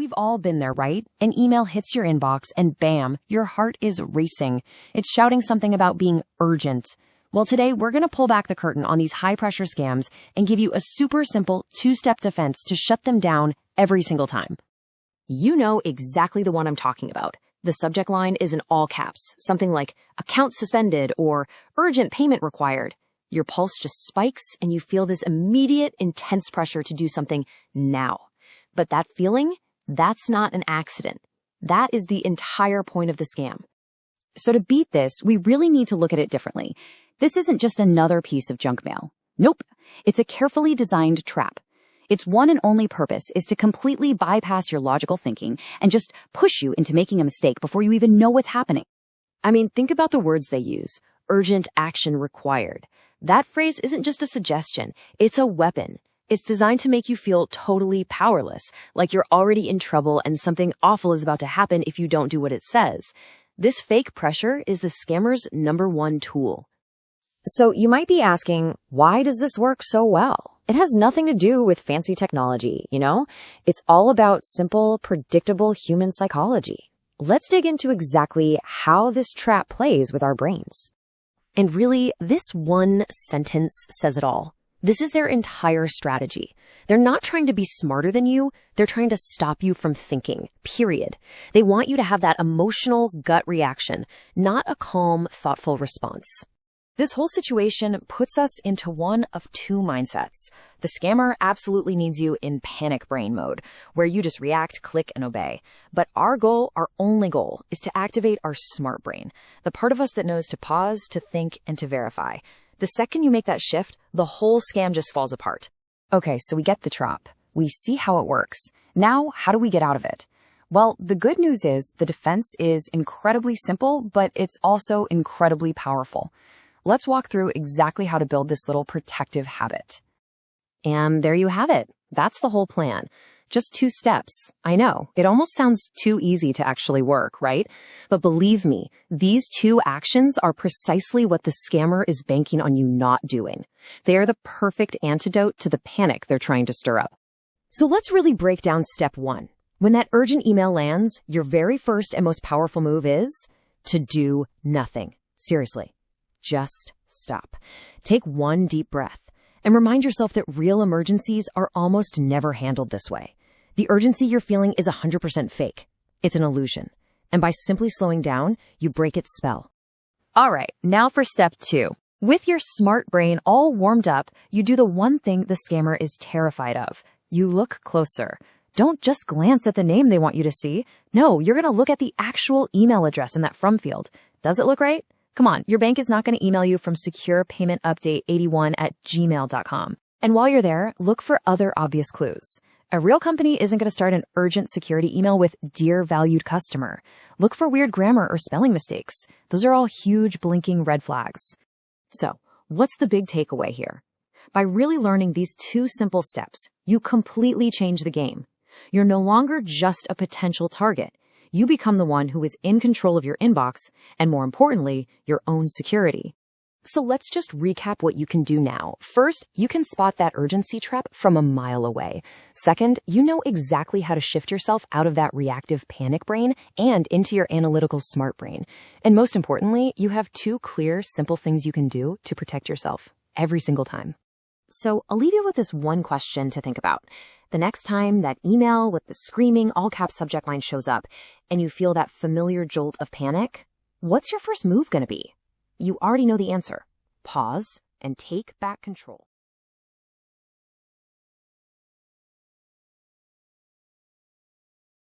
We've all been there, right? An email hits your inbox and bam, your heart is racing. It's shouting something about being urgent. Well, today we're going to pull back the curtain on these high-pressure scams and give you a super simple two-step defense to shut them down every single time. You know exactly the one I'm talking about. The subject line is in all caps, something like account suspended or urgent payment required. Your pulse just spikes and you feel this immediate, intense pressure to do something now. But that feeling, that's not an accident. That is the entire point of the scam. So to beat this, we really need to look at it differently. This isn't just another piece of junk mail. Nope. It's a carefully designed trap. Its one and only purpose is to completely bypass your logical thinking and just push you into making a mistake before you even know what's happening. I mean, think about the words they use. Urgent action required. That phrase isn't just a suggestion. It's a weapon. It's designed to make you feel totally powerless, like you're already in trouble and something awful is about to happen if you don't do what it says. This fake pressure is the scammer's #1 tool. So you might be asking, why does this work so well? It has nothing to do with fancy technology, you know? It's all about simple, predictable human psychology. Let's dig into exactly how this trap plays with our brains. And really, this one sentence says it all. This is their entire strategy. They're not trying to be smarter than you. They're trying to stop you from thinking, period. They want you to have that emotional gut reaction, not a calm, thoughtful response. This whole situation puts us into one of two mindsets. The scammer absolutely needs you in panic brain mode, where you just react, click, and obey. But our only goal, is to activate our smart brain, the part of us that knows to pause, to think, and to verify. The second you make that shift, the whole scam just falls apart. Okay, so we get the trap. We see how it works. Now, how do we get out of it? Well, the good news is the defense is incredibly simple, but it's also incredibly powerful. Let's walk through exactly how to build this little protective habit. And there you have it. That's the whole plan. Just 2 steps. I know, it almost sounds too easy to actually work, right? But believe me, these 2 actions are precisely what the scammer is banking on you not doing. They are the perfect antidote to the panic they're trying to stir up. So let's really break down step 1. When that urgent email lands, your very first and most powerful move is to do nothing. Seriously. Just stop. Take 1 deep breath and remind yourself that real emergencies are almost never handled this way. The urgency you're feeling is 100% fake. It's an illusion. And by simply slowing down, you break its spell. All right, now for step 2. With your smart brain all warmed up, you do the one thing the scammer is terrified of. You look closer. Don't just glance at the name they want you to see. No, you're going to look at the actual email address in that from field. Does it look right? Come on, your bank is not going to email you from securepaymentupdate81@gmail.com. And while you're there, look for other obvious clues. A real company isn't going to start an urgent security email with "Dear valued customer." Look for weird grammar or spelling mistakes. Those are all huge blinking red flags. So, what's the big takeaway here? By really learning these 2 simple steps, you completely change the game. You're no longer just a potential target. You become the one who is in control of your inbox and, more importantly, your own security. So let's just recap what you can do now. First, you can spot that urgency trap from a mile away. Second, you know exactly how to shift yourself out of that reactive panic brain and into your analytical smart brain. And most importantly, you have 2 clear, simple things you can do to protect yourself every single time. So I'll leave you with this one question to think about. The next time that email with the screaming all-caps subject line shows up and you feel that familiar jolt of panic, what's your first move going to be? You already know the answer. Pause and take back control.